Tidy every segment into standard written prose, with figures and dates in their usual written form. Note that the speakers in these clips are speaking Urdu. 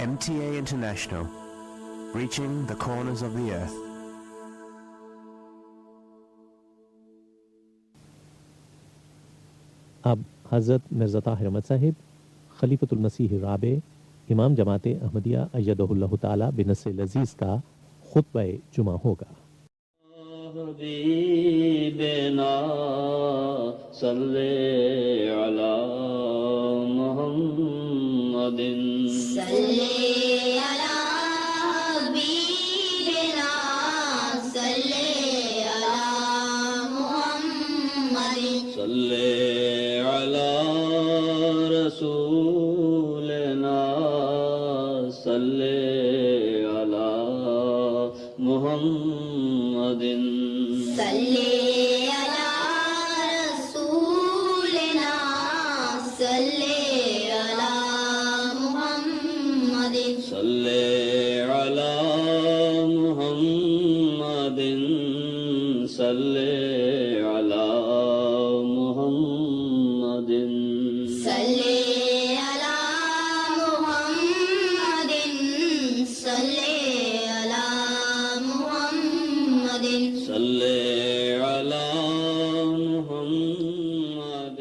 MTA International, reaching the corners of the earth. اب حضرت مرزا طاہر احمد صاحب خلیفۃ المسیح الرابع امام جماعت احمدیہ ایدہ اللہ تعالی بنصر العزیز کا خطبہ جمعہ ہوگا۔ حبیبنا صلی علی محمد صلی علی حبیبنا صلی علی محمد صلی علی رسولنا صلی علی محمد صلی علی رسولنا صلی علی محمد صلی علی محمد صلی علی محمد صلی علی محمد صلی علی محمد صلی علی محمد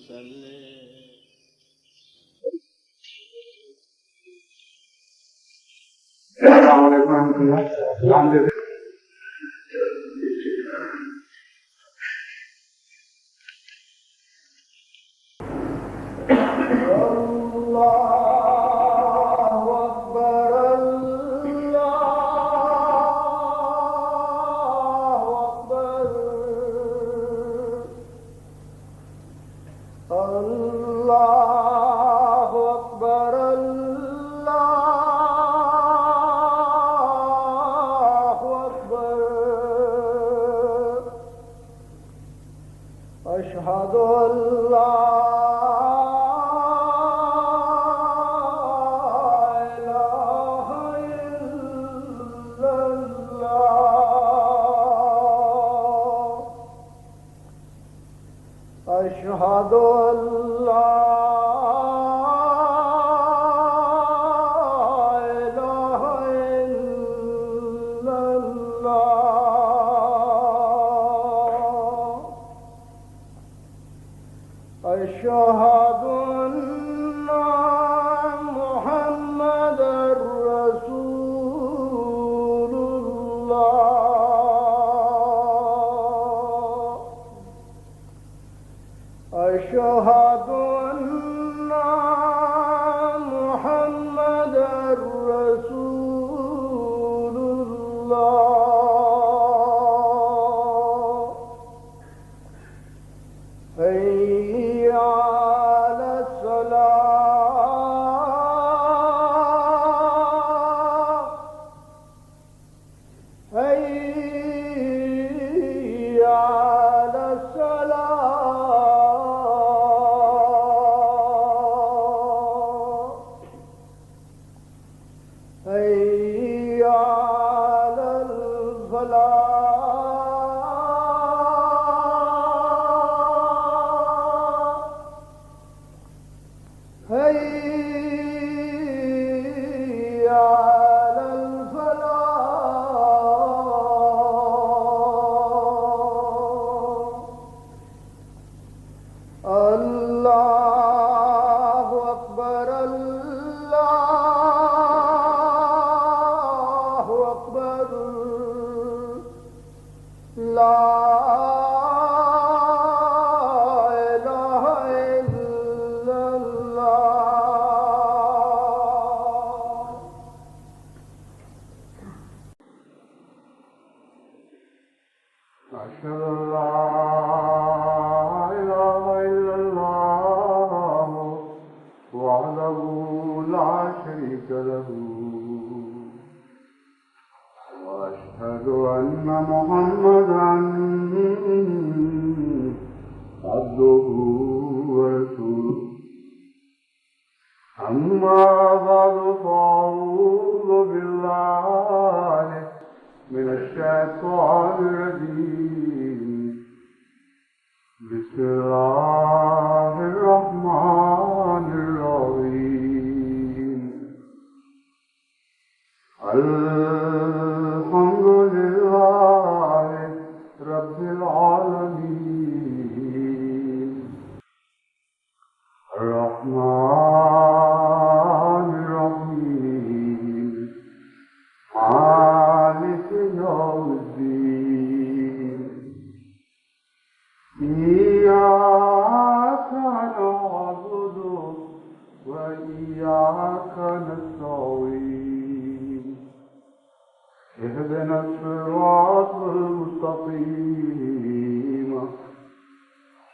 صلی السلام علیکم ورحمۃ اللہ۔ الحمد للہ أشهد أن لا إله إلا الله أشهد أن لا إله إلا الله أشهد أن محمدًا رسول الله أشهد أن محمدًا رسول الله حي على الصلاة حي على الصلاة حي على الفلاح حي على الفلاح الله أكبر الله أكبر لا إله إلا الله أشهد أن لا إله إلا الله وحده لا شريك له وأشهد أن محمدًا عبده ورسوله أما بعد فأعوذ بالله من الشيطان الرجيم بسم الله الرحمن الرحيم إياك نعبد وإياك نستعين اهدنا الصراط المستقيم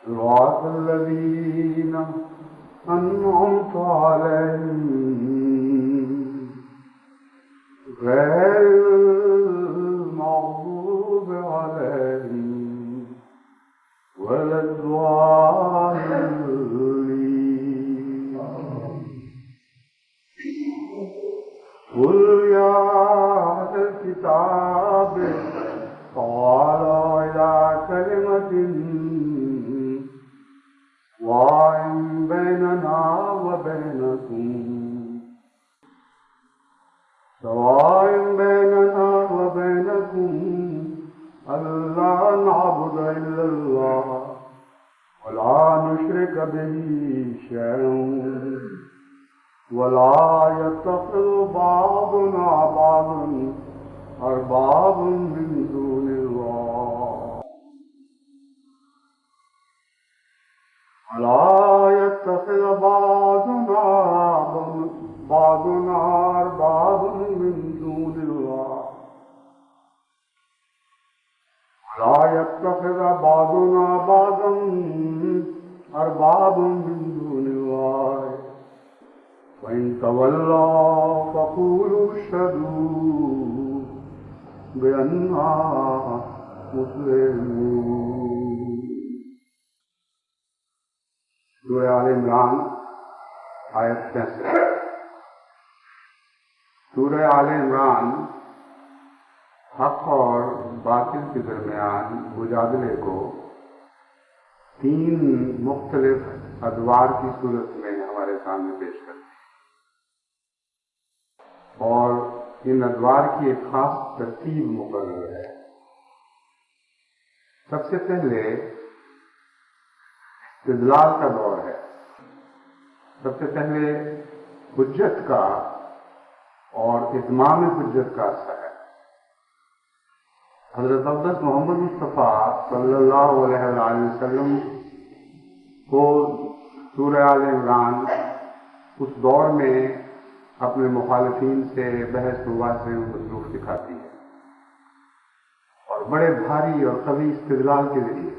صراط الذين أنعمت عليهم غير المغضوب عليهم ولا الضالين. قل يا أهل الكتاب تعالوا إلى كلمة سواء بيننا وبينكم ألا نعبد إلا الله ولا نشرك به شيئا ولا يتخذ بعضنا بعضا أربابا من دون الله ولا يتخذ بعضنا أربابا من دون الله ولا يتخذ بعضنا بعضا أربابا من دون الله وإن تولوا فقولوا اشهدوا بأننا مسلمون. سورہ آل عمران آیت 65. سورہ آل عمران حق اور باطل کے درمیان مجادلے کو 3 مختلف ادوار کی صورت میں ہمارے سامنے پیش کرتی ہے اور ان ادوار کی ایک خاص ترتیب مقرر ہے. سب سے پہلے استدلال کا دور ہے. سب سے پہلے حجت کا اور اتمام حجت کا اثر ہے. حضرت اقدس محمد مصطفیٰ صلی اللہ علیہ وآلہ وسلم کو سورہ آل عمران اس دور میں اپنے مخالفین سے بحث مباحثے میں مصروف دکھاتی ہے اور بڑے بھاری اور قوی استدلال کے ذریعے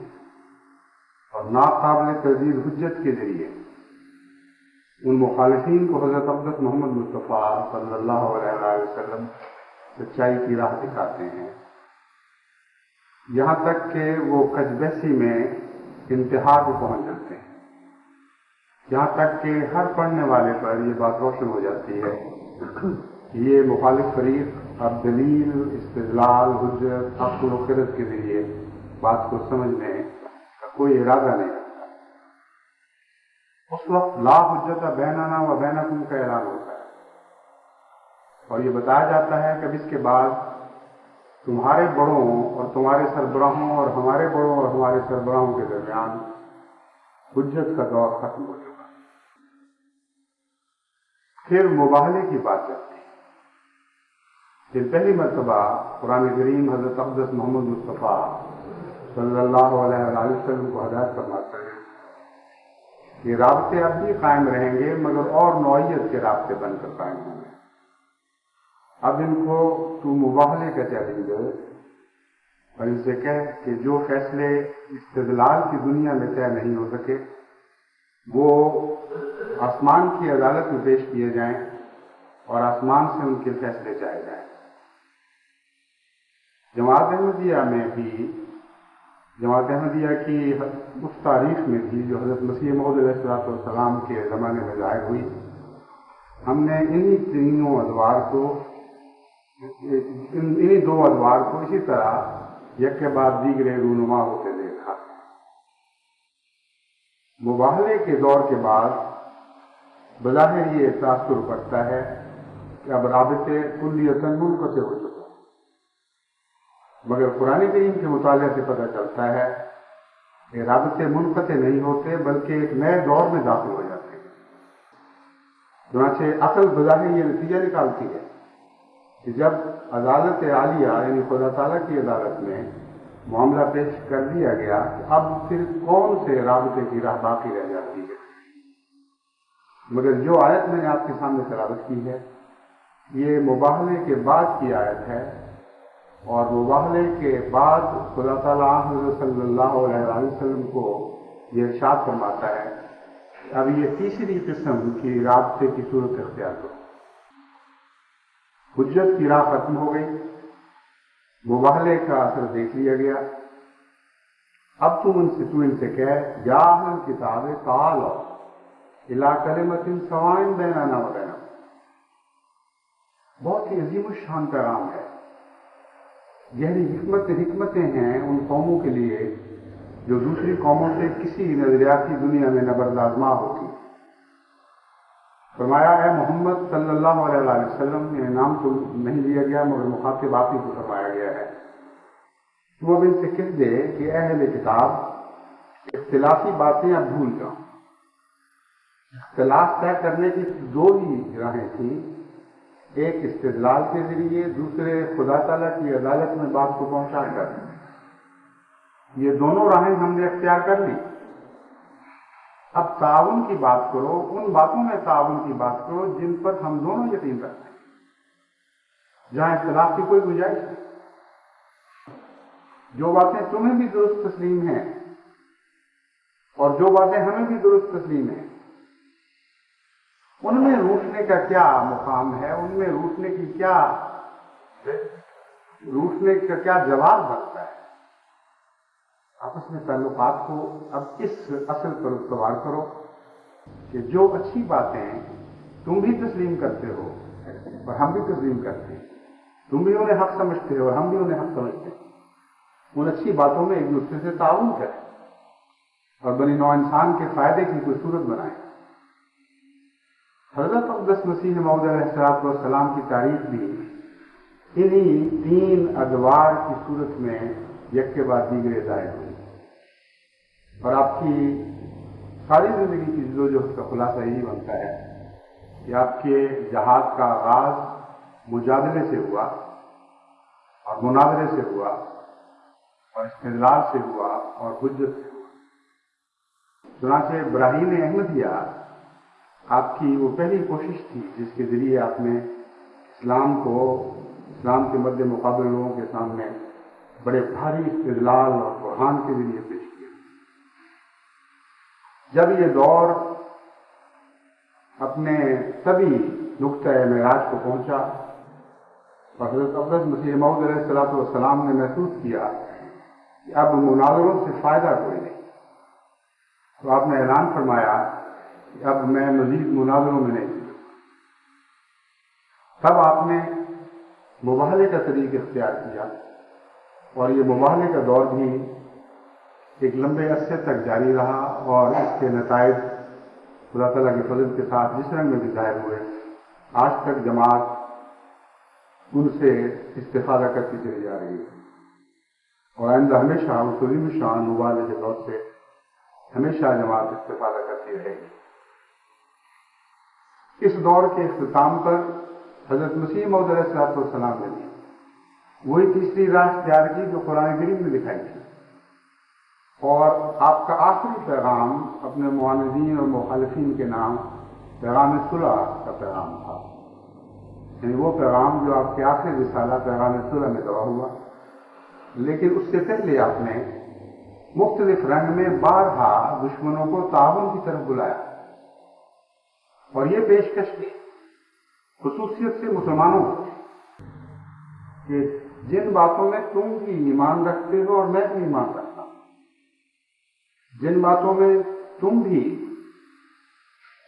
اور ناقابل تردید حجت کے ذریعے ان مخالفین کو حضرت اقدس محمد مصطفیٰ صلی اللہ علیہ وآلہ وسلم سچائی کی راہ دکھاتے ہیں، یہاں تک کہ وہ کج بحثی میں انتہا کو پہنچ جاتے ہیں، یہاں تک کہ ہر پڑھنے والے پر یہ بات روشن ہو جاتی ہے کہ یہ مخالف فریق اب دلیل، استدلال، حجت، عقل و خرد کے ذریعے بات کو سمجھنے کا کوئی ارادہ نہیں رکھتا. اس وقت لا حجت بیننا و بینکم کا اعلان ہوتا ہے اور یہ بتایا جاتا ہے کہ اب اس کے بعد تمہارے بڑوں اور تمہارے سربراہوں اور ہمارے بڑوں اور ہمارے سربراہوں کے درمیان حجت کا دور ختم ہو چکا. پھر مباہلے کی بات چلتی ہے. پھر پہلی مرتبہ قرآن کریم حضرت اقدس محمد مصطفیٰ صلی اللہ علیہ وسلم کو ہدایت فرماتا ہے. یہ رابطے اب بھی قائم رہیں گے مگر اور نوعیت کے رابطے بن کر قائم ہوں گے. اب ان کو تو مباہلے کا چیلنج دے اور ان سے کہہ کہ جو فیصلے استدلال کی دنیا میں طے نہیں ہو سکے وہ آسمان کی عدالت میں پیش کیے جائیں اور آسمان سے ان کے فیصلے چاہے جائیں. جماعت احمدیہ کی اس تاریخ میں بھی جو حضرت مسیح موعود علیہ السلام کے زمانے میں ظاہر ہوئی، ہم نے انہی دو ادوار کو اسی طرح یک کے بعد دیگرے رونما ہوتے دیکھا. مباہلے کے دور کے بعد بظاہر یہ تاثر پڑتا ہے کہ اب رابطے کلیتاً منقطع ہو چکے، مگر قرآن کریم کے مطالعے سے پتہ چلتا ہے کہ رابطے منقطع نہیں ہوتے بلکہ ایک نئے دور میں داخل ہو جاتے ہیں. چنانچہ عقل بظاہر یہ نتیجہ نکالتی ہے کہ جب عدالت عالیہ یعنی خدا تعالیٰ کی عدالت میں معاملہ پیش کر دیا گیا کہ اب پھر کون سے رابطے کی راہ باقی رہ جاتی ہے. مگر جو آیت میں نے آپ کے سامنے تلاوت کی ہے یہ مباہلے کے بعد کی آیت ہے، اور مباہلے کے بعد خدا تعالیٰ حضرت صلی اللہ علیہ وسلم کو یہ ارشاد فرماتا ہے کہ اب یہ تیسری قسم کی رابطے کی صورت اختیار کرو. حجت کی راہ ختم ہو گئی، مباہلے کا اثر دیکھ لیا گیا. اب تو ان سے کہہ یا اہل الکتاب تعالوا الی کلمۃ سواء بیننا وبینکم. بہت ہی عظیم الشان پیغام ہے. گہری حکمتیں ہیں ان قوموں کے لیے جو دوسری قوموں سے کسی نظریاتی دنیا میں نبردآزما ہوتی. فرمایا اے محمد صلی اللہ علیہ وسلم، یہ نام تو نہیں لیا گیا مگر مخاطب آپ ہی کو فرمایا گیا ہے، تو اب ان سے کہہ دے کہ اے اہل کتاب اختلافی باتیں اب بھول جاؤ. اختلاف طے کرنے کی دو ہی راہیں تھیں، ایک استدلال کے ذریعے، دوسرے خدا تعالیٰ کی عدالت میں بات کو پہنچا کر. یہ دونوں راہیں ہم نے اختیار کر لی. اب تعاون کی بات کرو، ان باتوں میں تعاون کی بات کرو جن پر ہم دونوں یقین رکھتے ہیں، جہاں اختلاف کی کوئی گنجائش نہیں. جو باتیں تمہیں بھی درست تسلیم ہیں اور جو باتیں ہمیں بھی درست تسلیم ہیں، ان میں روٹنے کا کیا مقام ہے، ان میں روٹنے کا کیا جواب بنتا ہے. آپس میں تعلقات کو اب اس اصل پر استوار کرو کہ جو اچھی باتیں تم بھی تسلیم کرتے ہو اور ہم بھی تسلیم کرتے ہیں، تم بھی انہیں حق سمجھتے ہو اور ہم بھی انہیں حق سمجھتے ہیں، ان اچھی باتوں میں ایک دوسرے سے تعاون کریں اور بنی نوع انسان کے فائدے کی کوئی صورت بنائیں. حضرت اقدس مسیح موعود علیہ السلام کی تاریخ بھی انہی تین ادوار کی صورت میں یک کے بعد دیگرے ظاہر ہوئی، اور آپ کی ساری زندگی کی جدوجہد کا خلاصہ یہی بنتا ہے کہ آپ کے جہاد کا آغاز مجادلے سے ہوا اور مناظرے سے ہوا اور استدلال سے ہوا اور حجت سے ہوا. چنانچہ براہین احمدیہ آپ کی وہ پہلی کوشش تھی جس کے ذریعے آپ نے اسلام کے مد مقابل لوگوں کے سامنے بڑے بھاری استدلال اور برہان کے ذریعے پیش کیا. جب یہ دور اپنے سبھی نقطۂ معراج کو پہنچا اور حضرت اقدس مسیح موعود علیہ السلام نے محسوس کیا کہ اب مناظروں سے فائدہ کوئی نہیں، تو آپ نے اعلان فرمایا کہ اب میں مزید مناظروں میں نہیں ہوں. تب آپ نے مباہلے کا طریق اختیار کیا، اور یہ مباہلے کا دور بھی ایک لمبے عرصے تک جاری رہا، اور اس کے نتائج خدا تعالیٰ کے فضل کے ساتھ جس رنگ میں بھی ظاہر ہوئے، آج تک جماعت ان سے استفادہ کرتی چلی جا رہی ہے، اور آئندہ ہمیشہ اس عظیم شان مباہلے کے دور سے ہمیشہ جماعت استفادہ کرتی رہے گی. اس دور کے اختتام پر حضرت مسیح موعود علیہ السلام نے بھی وہی تیسری راہ اختیار کی جو قرآن کریم میں دکھائی تھی، اور آپ کا آخری پیغام اپنے معاندین اور مخالفین کے نام پیغام صلح کا پیغام تھا. یعنی وہ پیغام جو آپ کے آخری رسالہ پیغام صلح میں دعا ہوا، لیکن اس سے پہلے آپ نے مختلف رنگ میں بارہا دشمنوں کو تعاون کی طرف بلایا اور یہ پیشکش کی خصوصیت سے مسلمانوں کو کہ جن باتوں میں تم بھی ایمان رکھتے ہو اور میں بھی ایمان رکھتا ہوں، جن باتوں میں تم بھی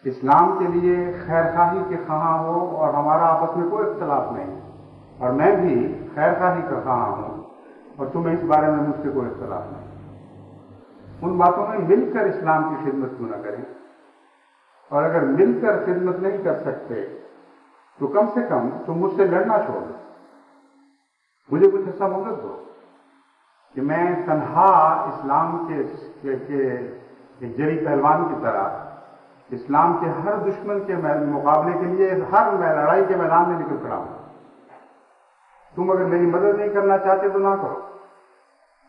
اسلام کے لیے خیر خواہی کے خواہاں ہو اور ہمارا آپس میں کوئی اختلاف نہیں، اور میں بھی خیر خواہی کا خواہاں ہوں اور تمہیں اس بارے میں مجھ سے کوئی اختلاف نہیں، ان باتوں میں مل کر اسلام کی خدمت کیوں نہ کریں. اور اگر مل کر خدمت نہیں کر سکتے تو کم سے کم تم مجھ سے لڑنا چھوڑ دو، مجھے کچھ ایسا مدد دو کہ میں تنہا اسلام کے ایک جری پہلوان کی طرح اسلام کے ہر دشمن کے مقابلے کے لیے ہر لڑائی کے میدان میں نکل کھڑا ہوں. تم اگر میری مدد نہیں کرنا چاہتے تو نہ کرو،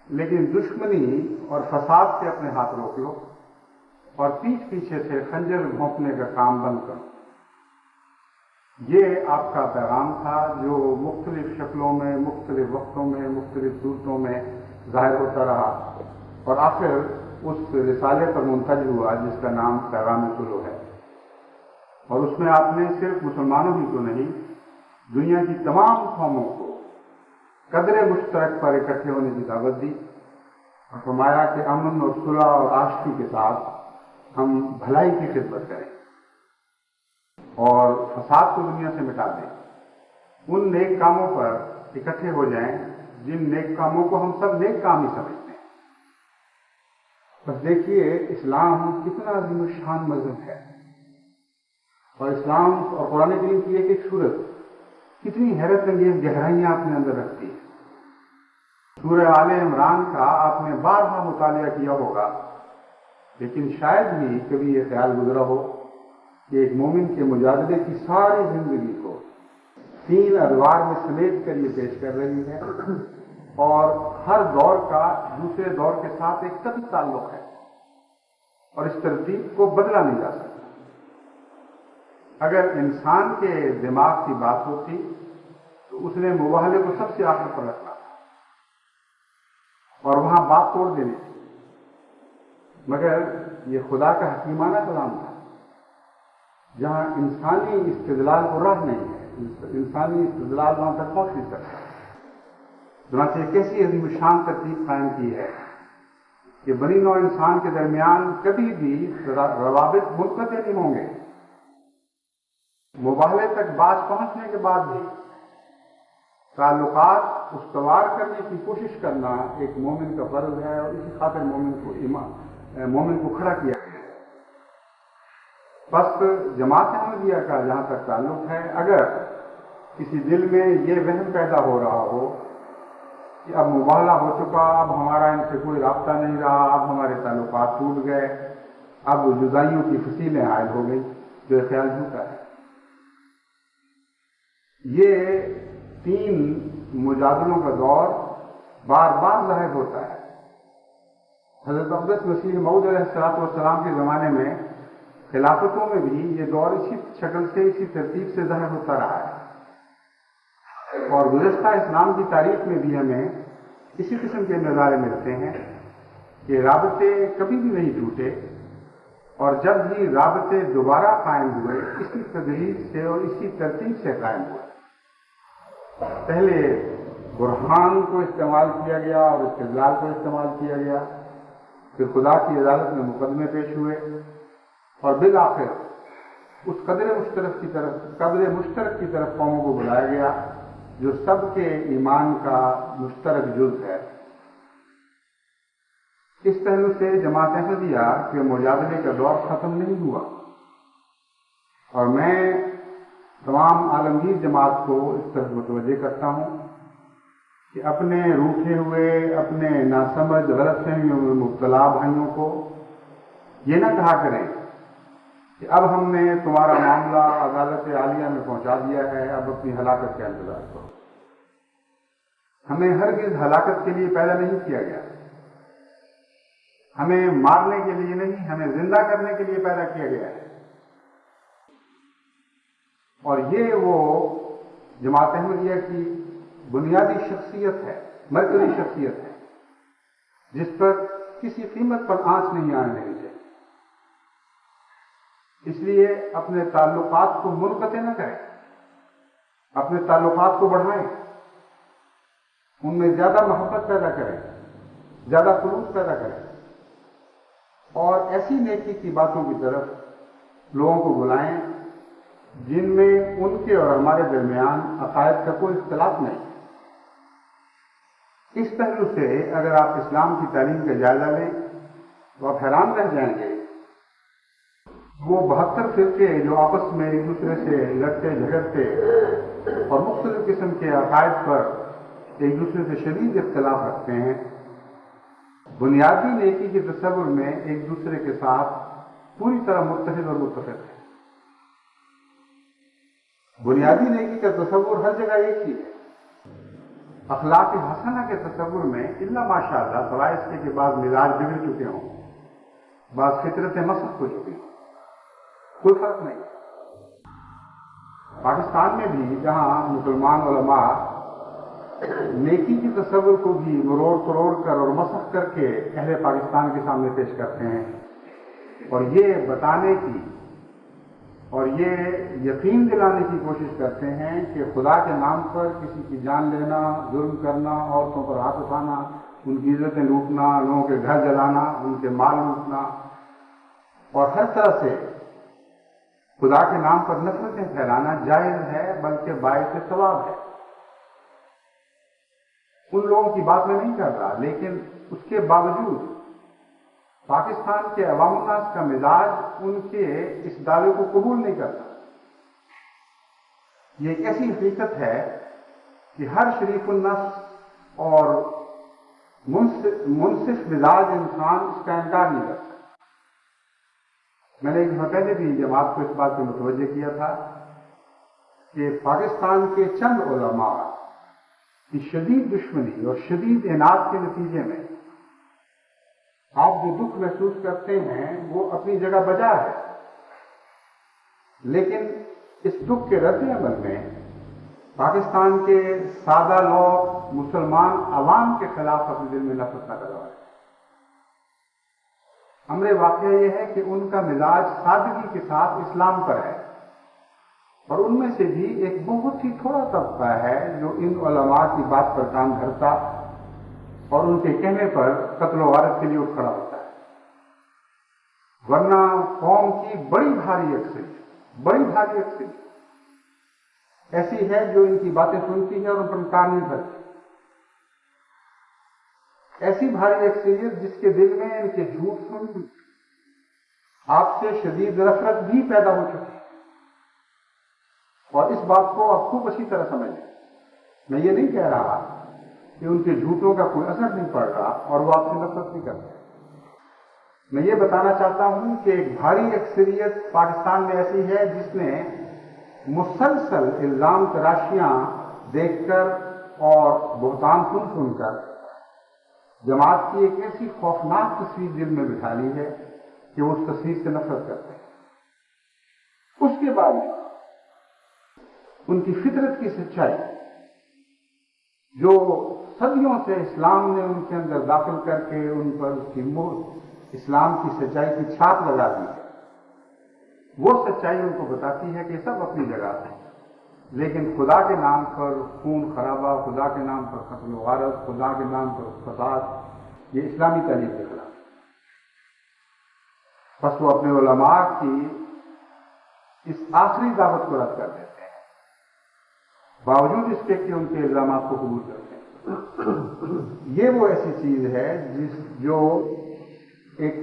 لیکن دشمنی اور فساد سے اپنے ہاتھ روک لو اور پیچھے پیچھے سے خنجر گھونپنے کا کام بند کرو. یہ آپ کا پیغام تھا جو مختلف شکلوں میں، مختلف وقتوں میں، مختلف صورتوں میں ظاہر ہوتا رہا اور آخر اس رسالے پر منتج ہوا جس کا نام پیغام صلح ہے. اور اس میں آپ نے صرف مسلمانوں ہی کو نہیں، دنیا کی تمام قوموں کو قدر مشترک پر اکٹھے ہونے کی دعوت دی اور فرمایا کہ امن اور صلح اور آشتی کے ساتھ ہم بھلائی کی خدمت کریں اور فساد کو دنیا سے مٹا دیں. ان نیک کاموں پر اکٹھے ہو جائیں جن نیک کاموں کو ہم سب نیک کام ہی سمجھتے ہیں. بس دیکھیے اسلام کتنا عظیم الشان مذہب ہے، اور اسلام اور قرآن کریم کی ایک ایک صورت کتنی حیرت انگیز گہرائیاں اپنے اندر رکھتی ہے. سورہ آل عمران کا آپ نے بارہا مطالعہ کیا ہوگا، لیکن شاید ہی کبھی یہ خیال گزرا ہو کہ ایک مومن کے مجاہدے کی ساری زندگی کو 3 ادوار میں سمیٹ کر یہ پیش کر رہی ہے، اور ہر دور کا دوسرے دور کے ساتھ ایک قطعی تعلق ہے اور اس ترتیب کو بدلا نہیں جا سکتا. اگر انسان کے دماغ کی بات ہوتی تو اس نے مباہلے کو سب سے آخر پر رکھنا تھا اور وہاں بات توڑ دینی تھی، مگر یہ خدا کا حکیمانہ کلام تھا جہاں انسانی استدلال کو راہ نہیں ہے، انسانی استدلال وہاں تک پہنچ نہیں سکتا. چنانچہ ایک ایسی عظیم الشان ترتیب قائم کی ہے کہ بنی نوع انسان کے درمیان کبھی بھی روابط منقطع نہیں ہوں گے. مباہلے تک بات پہنچنے کے بعد بھی تعلقات استوار کرنے کی کوشش کرنا ایک مومن کا فرض ہے، اور اسی خاطر مومن کو کھڑا کیا گیا ہے. بس جماعت احمدیہ کا جہاں تک تعلق ہے، اگر کسی دل میں یہ وہم پیدا ہو رہا ہو کہ اب مباہلہ ہو چکا، اب ہمارا ان سے کوئی رابطہ نہیں رہا، اب ہمارے تعلقات ٹوٹ گئے، اب جدائیوں کی فصیلیں عائد ہو گئی، جو یہ خیال جھوٹا ہے. یہ 3 مجادلوں کا دور بار بار ظاہر ہوتا ہے. حضرت اقدس مسیح موعود علیہ السلام کے زمانے میں خلافتوں میں بھی یہ دور اسی شکل سے، اسی ترتیب سے ظاہر ہوتا رہا ہے، اور گزشتہ اسلام کی تاریخ میں بھی ہمیں اسی قسم کے نظارے ملتے ہیں کہ رابطے کبھی بھی نہیں ٹوٹے، اور جب بھی رابطے دوبارہ قائم ہوئے اسی تدریج سے اور اسی ترتیب سے قائم ہوئے. پہلے برہان کو استعمال کیا گیا اور استدلال کو استعمال کیا گیا، پھر خدا کی عدالت میں مقدمے پیش ہوئے، اور بالآخر اس قدر مشترک کی طرف قوموں کو بلایا گیا جو سب کے ایمان کا مشترک جز ہے. اس پہلو سے جماعت احمدیہ کے مجادلے کا دور ختم نہیں ہوا، اور میں تمام عالمگیر جماعت کو اس طرف متوجہ کرتا ہوں کہ اپنے روٹھے ہوئے، اپنے ناسمجھ غلط فہمیوں میں مبتلا بھائیوں کو یہ نہ کہا کریں کہ اب ہم نے تمہارا معاملہ عدالت عالیہ میں پہنچا دیا ہے، اب اپنی ہلاکت کا انتظار کرو. ہمیں ہرگز ہلاکت کے لیے پیدا نہیں کیا گیا، ہمیں مارنے کے لیے نہیں، ہمیں زندہ کرنے کے لیے پیدا کیا گیا ہے. اور یہ وہ جماعت احمدیہ کی بنیادی شخصیت ہے، مرکزی شخصیت ہے، جس پر کسی قیمت پر آنچ نہیں آنے دینی چاہیے. اس لیے اپنے تعلقات کو منقطع نہ کریں، اپنے تعلقات کو بڑھائیں، ان میں زیادہ محبت پیدا کریں، زیادہ خلوص پیدا کریں، اور ایسی نیکی کی باتوں کی طرف لوگوں کو بلائیں جن میں ان کے اور ہمارے درمیان عقائد کا کوئی اختلاف نہیں. اس پہلو سے اگر آپ اسلام کی تعلیم کا جائزہ لیں تو آپ حیران رہ جائیں گے. وہ 72 فرقے جو آپس میں ایک دوسرے سے لڑتے جھگڑتے اور مختلف قسم کے عقائد پر ایک دوسرے سے شدید اختلاف رکھتے ہیں، بنیادی نیکی کے تصور میں ایک دوسرے کے ساتھ پوری طرح متحد اور متفق ہے. بنیادی نیکی کا تصور ہر جگہ ایک ہی ہے، اخلاق حسنہ کے تصور میں الا ماشاء اللہ سوائے اس کے کہ بعض مزاج بگڑ چکے ہوں، بعض فطرتیں مسخ ہو چکی ہوں، کوئی فرق نہیں۔ پاکستان میں بھی جہاں مسلمان علماء نیکی کی تصور کو بھی مروڑ توڑ کر اور مسخ کر کے اہل پاکستان کے سامنے پیش کرتے ہیں اور یہ بتانے کی اور یہ یقین دلانے کی کوشش کرتے ہیں کہ خدا کے نام پر کسی کی جان لینا، ظلم کرنا، عورتوں پر ہاتھ اٹھانا، ان کی عزتیں لوٹنا، لوگوں کے گھر جلانا، ان کے مال لوٹنا اور ہر طرح سے خدا کے نام پر نفرتیں پھیلانا جائز ہے، بلکہ باعث ثواب ہے۔ ان لوگوں کی بات میں نہیں کر رہا، لیکن اس کے باوجود پاکستان کے عوام الناس کا مزاج ان کے اس دعوے کو قبول نہیں کرتا۔ یہ ایک ایسی حقیقت ہے کہ ہر شریف النفس اور منصف مزاج انسان اس کا انکار نہیں کرتا۔ میں نے ایک دفعہ پہلے بھی جماعت کو اس بات پہ متوجہ کیا تھا کہ پاکستان کے چند علماء کی شدید دشمنی اور شدید عناد کے نتیجے میں آپ جو دکھ محسوس کرتے ہیں وہ اپنی جگہ بجا ہے، لیکن اس دکھ کے رد عمل میں پاکستان کے سادہ لوگ مسلمان عوام کے خلاف اپنے دل میں نفرت نہ کروائے۔ امر واقعہ یہ ہے کہ ان کا مزاج سادگی کے ساتھ اسلام پر ہے، اور ان میں سے بھی ایک بہت ہی تھوڑا طبقہ ہے جو ان علماء کی بات پر کان دھرتا اور ان کے کہنے پر قتل و غارت کے لیے اٹھ کھڑا ہوتا ہے، ورنہ قوم کی بڑی بھاری اکثریت ایسی ہے جو ان کی باتیں سنتی ہے اور ان پر کان نہیں دھرتی، ایسی بھاری اکثریت جس کے دل میں ان کے جھوٹ سن آپ سے شدید نفرت بھی پیدا ہو چکی ہے، اور اس بات کو آپ خوب اچھی طرح سمجھیں۔ میں یہ نہیں کہہ رہا کہ ان کے جھوٹوں کا کوئی اثر نہیں پڑ رہا اور وہ آپ سے نفرت نہیں کرتے، میں یہ بتانا چاہتا ہوں کہ ایک بھاری اکثریت پاکستان میں ایسی ہے جس نے مسلسل الزام تراشیاں دیکھ کر اور بہتان سن کر جماعت کی ایک ایسی خوفناک تصویر دل میں بٹھا لی ہے کہ وہ اس تصویر سے نفرت کرتے ہیں۔ اس کے بعد ان کی فطرت کی سچائی جو صدیوں سے اسلام نے ان کے اندر داخل کر کے ان پر اس کی مہر اسلام کی سچائی کی چھاپ لگا دی ہے، وہ سچائی ان کو بتاتی ہے کہ سب اپنی جگہ ہے، لیکن خدا کے نام پر خون خرابہ، خدا کے نام پر قتل و غارت، خدا کے نام پر فساد، یہ اسلامی تعلیم کے خلاف ہے۔ بس وہ اپنے علماء کی اس آخری دعوت کو رد کر دیتے ہیں، باوجود اس کے کہ ان کے الزامات کو قبول کرتے ہیں۔ یہ وہ ایسی چیز ہے جو ایک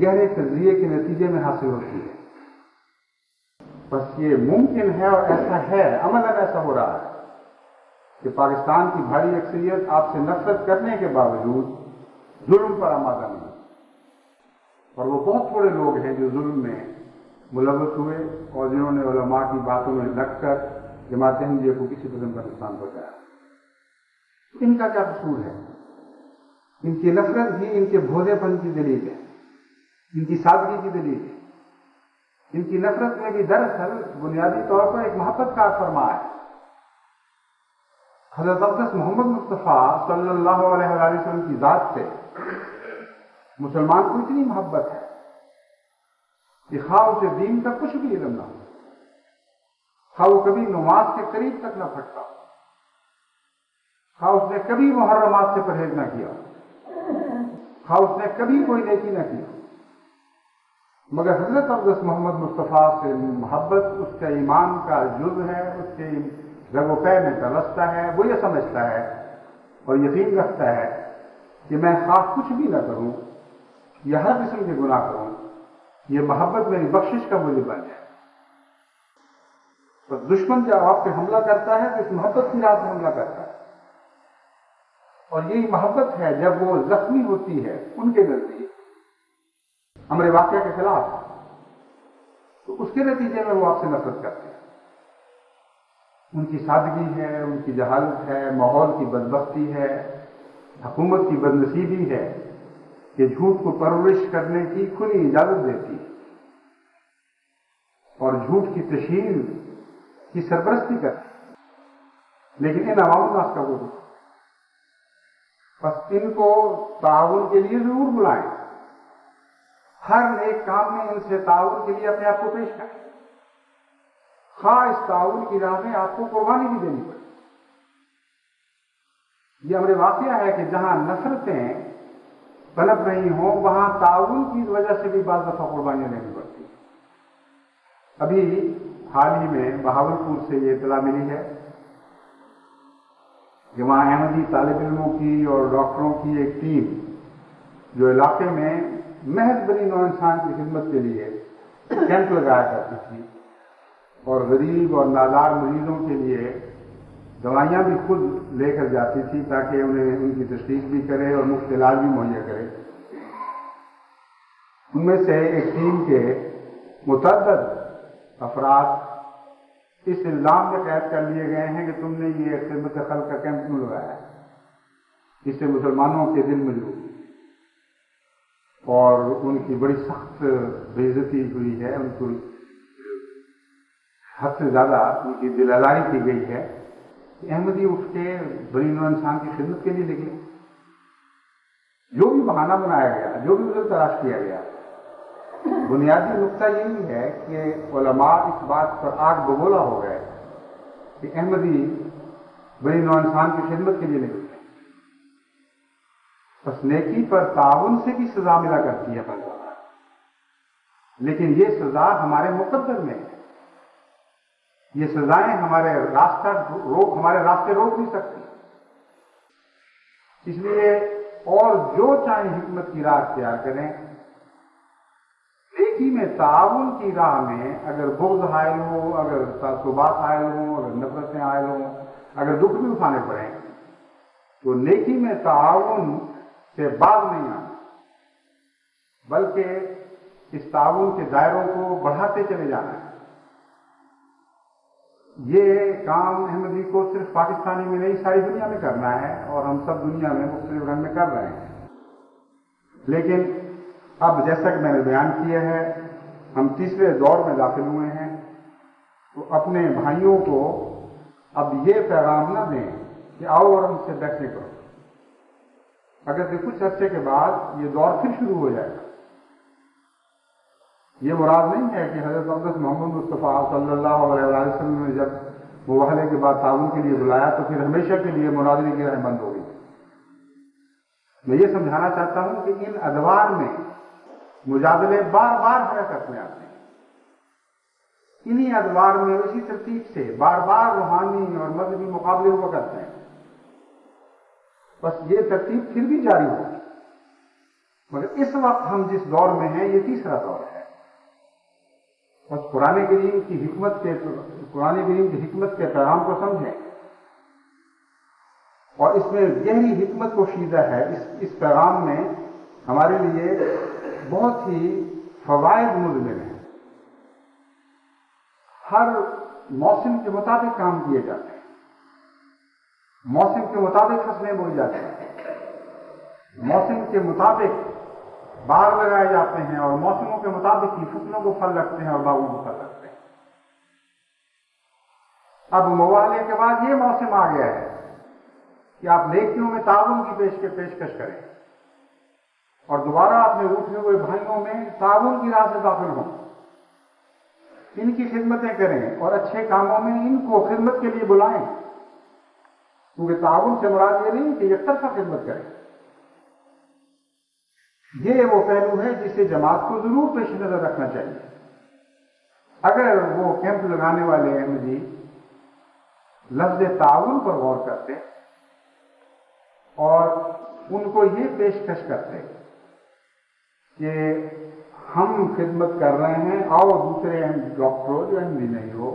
گہرے تجزیے کے نتیجے میں حاصل ہوتی ہے۔ بس یہ ممکن ہے اور ایسا ہے، عملاً ایسا ہو رہا ہے کہ پاکستان کی بھاری اکثریت آپ سے نفرت کرنے کے باوجود ظلم پر آمادہ نہیں، اور وہ بہت تھوڑے لوگ ہیں جو ظلم میں ملوث ہوئے اور جنہوں نے علماء کی باتوں میں لگ کر جماعت احمدیہ کو کسی قسم کا نقصان پہنچایا۔ ان کا کیا قصور ہے؟ ان کی نفرت بھی ان کے بھولے پن کی دلیل ہے، ان کی سادگی کی دلیل ہے۔ ان کی نفرت میں بھی دراصل بنیادی طور پر ایک محبت کا فرما ہے۔ حضرت اقدس محمد مصطفیٰ صلی اللہ علیہ وسلم کی ذات سے مسلمان کو اتنی محبت ہے کہ خواہ اسے دین کا کچھ بھی علم نہ ہو، خواہ وہ کبھی نماز کے قریب تک نہ پھٹتا ہو، خواہ اس نے کبھی محرمات سے پرہیز نہ کیا، خواہ اس نے کبھی کوئی نیکی نہ کی، مگر حضرت اقدس محمد مصطفیٰ سے محبت اس کا ایمان کا جزء ہے، اس کے رگ و پے میں پیوستہ ہے۔ وہ یہ سمجھتا ہے اور یقین رکھتا ہے کہ میں خواہ کچھ بھی نہ کروں یا ہر قسم کے گناہ کروں، یہ محبت میری بخشش کا موجب بن جائے۔ تو دشمن جب آپ پہ حملہ کرتا ہے تو اس محبت کی راہ سے حملہ کرتا ہے، اور یہی محبت ہے جب وہ زخمی ہوتی ہے ان کے نزدیک امر واقعہ کے خلاف، تو اس کے نتیجے میں وہ آپ سے نفرت کرتے ہیں۔ ان کی سادگی ہے، ان کی جہالت ہے، ماحول کی بدبختی ہے، حکومت کی بدنصیبی ہے کہ جھوٹ کو پرورش کرنے کی کھلی اجازت دیتی ہے اور جھوٹ کی تشہیر کی سرپرستی کرتی ہے، لیکن ان عوام الناس کا وہ بس ان کو تعاون کے لیے ضرور بلائیں، ہر نیک کام میں ان سے تعاون کے لیے اپنے آپ کو پیش کریں، خواہ اس تعاون کی راہ میں آپ کو قربانی بھی دینی پڑے۔ یہ امر واقعہ ہے کہ جہاں نفرتیں پنپ رہی ہوں وہاں تعاون کی وجہ سے بھی بعض دفعہ قربانیاں دینی پڑتی ہیں۔ ابھی حال ہی میں بہاولپور سے یہ اطلاع ملی ہے کہ وہاں احمدی طالب علموں کی اور ڈاکٹروں کی ایک ٹیم جو علاقے میں محض بنی نوع انسان کی خدمت کے لیے کیمپ لگایا کرتی تھی اور غریب اور نادار مریضوں کے لیے دوائیاں بھی خود لے کر جاتی تھی تاکہ انہیں ان کی تشخیص بھی کرے اور مفت علاج بھی مہیا کرے، ان میں سے ایک ٹیم کے متعدد افراد اس الزام میں قید کر لیے گئے ہیں کہ تم نے یہ خدمت خلق کا کیمپ کیوں لگایا ہے، اس سے مسلمانوں کے دل مجروح اور ان کی بڑی سخت بے عزتی ہوئی ہے، ان کو حد سے زیادہ ان کی دل آزاری کی گئی ہے کہ احمدی اٹھ کے بنی نوع انسان کی خدمت کے لیے نکلے۔ جو بھی بہانہ بنایا گیا، جو بھی عذر تلاش کیا گیا، بنیادی نقطہ یہی ہے کہ علماء اس بات پر آگ بگولا ہو گئے کہ احمدی بنی نوع انسان کی خدمت کے لیے نکلے۔ بس نیکی پر تعاون سے بھی سزا ملا کرتی ہے فلسفہ، لیکن یہ سزا ہمارے مقدر میں ہے، یہ سزائیں ہمارے راستے روک نہیں سکتی، اس لیے اور جو چاہے حکمت کی راہ اختیار کریں، نیکی میں تعاون کی راہ میں اگر بغض حائل ہو، اگر تعصبات حائل ہوں، اگر نفرتیں حائل ہوں، اگر دکھ بھی اٹھانے پڑیں تو نیکی میں تعاون سے باز نہیں آنا، بلکہ اس تعاون کے دائروں کو بڑھاتے چلے جانا ہے۔ یہ کام احمدی کو صرف پاکستانی میں نہیں ساری دنیا میں کرنا ہے اور ہم سب دنیا میں مختلف رنگ میں کر رہے ہیں، لیکن اب جیسا کہ میں نے بیان کیا ہے ہم تیسرے دور میں داخل ہوئے ہیں، تو اپنے بھائیوں کو اب یہ پیغام نہ دیں کہ آؤ اور ہم سے بیٹھنے کرو، اگر کہ کچھ عرصے کے بعد یہ دور پھر شروع ہو جائے گا۔ یہ مراد نہیں ہے کہ حضرت اقدس محمد مصطفیٰ صلی اللہ علیہ وسلم نے جب مباہلے کے بعد تعاون کے لیے بلایا تو پھر ہمیشہ کے لیے مناظرے کی راہ بند ہو گئی۔ میں یہ سمجھانا چاہتا ہوں کہ ان ادوار میں مجادلے بار بار حرکت میں آتے ہیں، انہی ادوار میں اسی ترتیب سے بار بار روحانی اور مذہبی مقابلے ہوا کرتے ہیں، بس یہ ترتیب پھر بھی جاری ہوگی، مگر اس وقت ہم جس دور میں ہیں یہ تیسرا دور ہے۔ بس قرآن کریم کی حکمت کے پیغام کو سمجھیں، اور اس میں گہری حکمت پوشیدہ ہے، اس پیغام میں ہمارے لیے بہت ہی فوائد مضمر ہیں۔ ہر موسم کے مطابق کام کیے جاتے ہیں، موسم کے مطابق فصلیں بوئی جاتی ہیں، موسم کے مطابق باغ لگائے جاتے ہیں، اور موسموں کے مطابق ہی فصلوں کو پھل لگتے ہیں اور باغوں کو پھل لگتے ہیں۔ اب مباہلے کے بعد یہ موسم آ گیا ہے کہ آپ نیکیوں میں تعاون کی پیشکش کریں اور دوبارہ اپنے روٹھے ہوئے بھائیوں میں تعاون کی راہ سے داخل ہوں، ان کی خدمتیں کریں اور اچھے کاموں میں ان کو خدمت کے لیے بلائیں، کیونکہ تعاون سے مراد یہ نہیں کہ یک طرفہ خدمت کریں۔ یہ وہ پہلو ہے جسے جماعت کو ضرور پیش نظر رکھنا چاہیے۔ اگر وہ کیمپ لگانے والے احمدی لفظ تعاون پر غور کرتے اور ان کو یہ پیشکش کرتے کہ ہم خدمت کر رہے ہیں، آؤ دوسرے ڈاکٹروں جو احمدی نہیں ہو،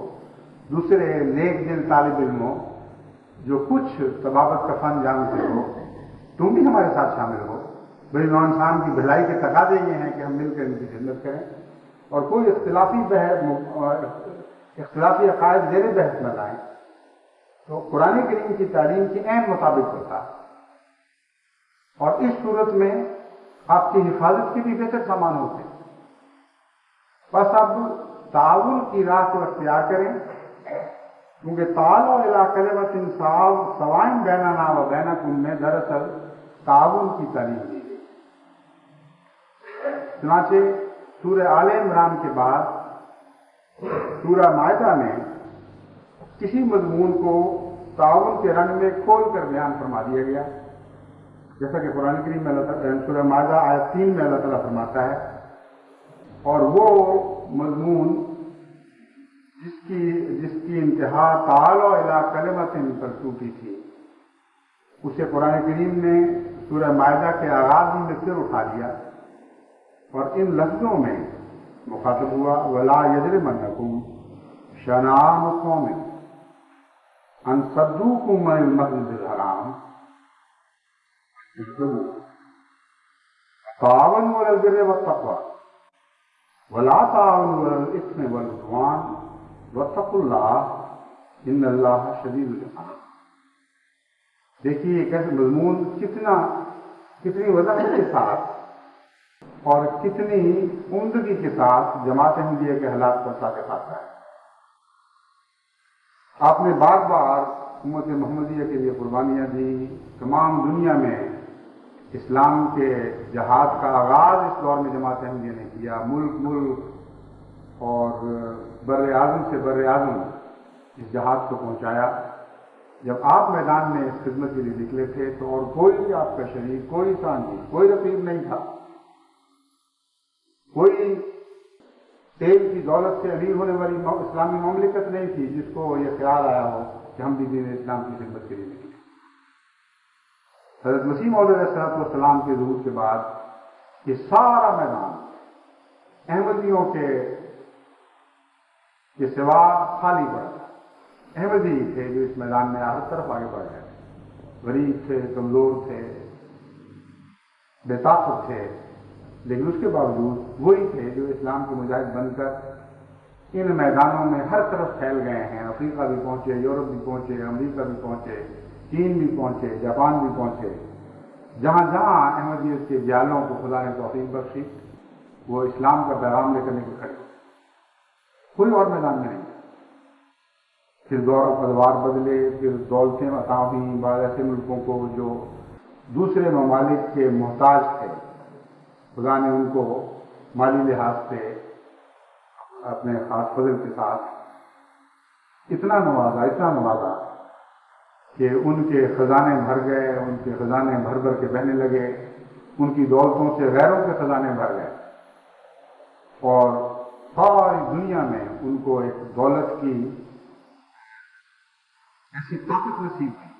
دوسرے نیک دل طالب علموں جو کچھ طبابت کا فن جانتے ہو، تم بھی ہمارے ساتھ شامل ہو، بنی نوع انسان کی بھلائی کے تقاضے یہ ہیں کہ ہم مل کر ان کی خدمت کریں اور کوئی اختلافی عقائد زیر بحث نہ لائیں، تو قرآن کریم کی تعلیم کے عین مطابق ہوتا ہے، اور اس صورت میں آپ کی حفاظت کے بھی بہتر سامان ہوتے ہیں۔ بس اب تعاون کی راہ کو اختیار کریں، کیونکہ تعالوا الی کلمۃ سواء بیننا و بینکم میں دراصل تعاون کی تعلیم دی گئی۔ چنانچہ سورہ آل عمران کے بعد سورہ مائدہ میں کسی مضمون کو تعاون کے رنگ میں کھول کر بیان فرما دیا گیا، جیسا کہ قرآن کریم میں سورہ مائدہ آیت 3 میں اللہ تعالیٰ فرماتا ہے، اور وہ مضمون جس کی انتہا تعالوا الی کلمۃ پر ٹوٹی تھی، اسے قرآن کریم نے سورہ مائدہ کے آغاز میں پھر اٹھا لیا اور ان لفظوں میں مخاطب ہوا، وَلَا يَجْرِمَنَّكُمْ شَنَآنُ قَوْمٍ أَن صَدُّوكُمْ عَنِ الْمَسْجِدِ الْحَرَامِ تَعَاوَنُوا عَلَى الْبِرِّ وَالتَّقْوَىٰ وَلَا تَعَاوَنُوا عَلَى الْإِثْمِ وَالْعُدْوَانِ وَاتَّقُوا اللَّهَ إِنَّ اللَّهَ شَدِيدُ الْعِقَابِ۔ دیکھیے کیسے مضمون کتنی وضاحت کے ساتھ اور کتنی عمدگی کے ساتھ جماعت احمدیہ کے حالات پر ساکت آتا ہے۔ آپ نے بار بار امت محمدیہ کے لیے قربانیاں دی، تمام دنیا میں اسلام کے جہاد کا آغاز اس دور میں جماعت احمدیہ نے کیا، ملک اور بر اعظم سے بر اعظم اس جہاد کو پہنچایا۔ جب آپ میدان میں اس خدمت کے لیے نکلے تھے تو اور کوئی بھی آپ کا شریک، کوئی سانجی، کوئی رقیب نہیں تھا، کوئی تیل کی دولت سے امیر ہونے والی اسلامی مملکت نہیں تھی جس کو یہ خیال آیا ہو کہ ہم بھی دین اسلام کی خدمت کے لیے نکلے۔ حضرت مسیح موعود علیہ السلام کے ظہور کے بعد یہ سارا میدان احمدیوں کے سوا خالی پڑا تھا۔ احمدی تھے جو اس میدان میں ہر طرف آگے بڑھ گئے، غریب تھے، کمزور تھے، بے طاقت تھے، لیکن اس کے باوجود وہی تھے جو اسلام کے مجاہد بن کر ان میدانوں میں ہر طرف پھیل گئے ہیں۔ افریقہ بھی پہنچے، یورپ بھی پہنچے، امریکہ بھی پہنچے، چین بھی پہنچے، جاپان بھی پہنچے۔ جہاں جہاں احمدیت کے جالوں کو خدا نے توفیق بخشی وہ اسلام کا پیغام لے کر نکل کھڑے، کوئی اور میدان میں نہیں۔ پھر دور ادوار بدلے، پھر دولتیں عطا ہوئیں بعض ایسے ملکوں کو جو دوسرے ممالک کے محتاج تھے، خدا نے ان کو مالی لحاظ سے اپنے خاص فضل کے ساتھ اتنا نوازا کہ ان کے خزانے بھر گئے، ان کے خزانے بھر بھر کے بہنے لگے، ان کی دولتوں سے غیروں کے خزانے بھر گئے، اور ساری دنیا میں ان کو ایک دولت کی ایسی طاقت نصیب کی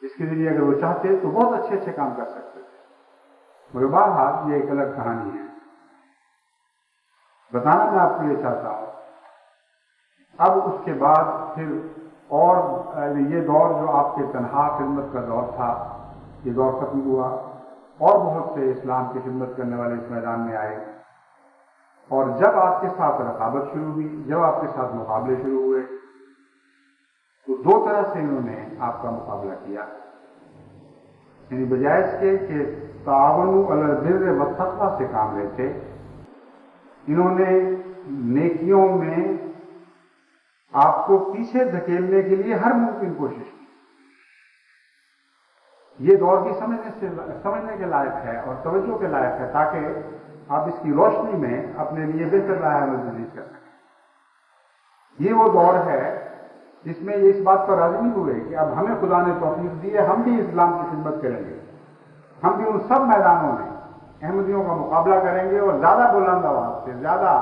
جس کے ذریعے اگر وہ چاہتے تو بہت اچھے اچھے کام کر سکتے تھے۔ مگر بہرحال یہ ایک الگ کہانی ہے، بتانا میں آپ کو یہ چاہتا ہوں۔ اب اس کے بعد پھر اور یہ دور جو آپ کے تنہا خدمت کا دور تھا، یہ دور ختم ہوا، اور بہت سے اسلام کی خدمت کرنے والے اس میدان میں آئے، اور جب آپ کے ساتھ رقابت شروع ہوئی، جب آپ کے ساتھ مقابلے شروع ہوئے، تو دو طرح سے انہوں نے آپ کا مقابلہ کیا، یعنی بجائے اس کے کہ تعاونوا علی البر والتقویٰ سے کام لیتے، انہوں نے نیکیوں میں آپ کو پیچھے دھکیلنے کے لیے ہر ممکن کوشش کی۔ یہ دور بھی سمجھنے کے لائق ہے اور توجہ کے لائق ہے، تاکہ آپ اس کی روشنی میں اپنے لیے بہتر رائے عمل جدید کر سکیں۔ یہ وہ دور ہے جس میں یہ اس بات پر راضی نہیں ہوئے کہ اب ہمیں خدا نے توفیق دی ہے، ہم بھی اسلام کی خدمت کریں گے، ہم بھی ان سب میدانوں میں احمدیوں کا مقابلہ کریں گے اور زیادہ بلند آواز سے، زیادہ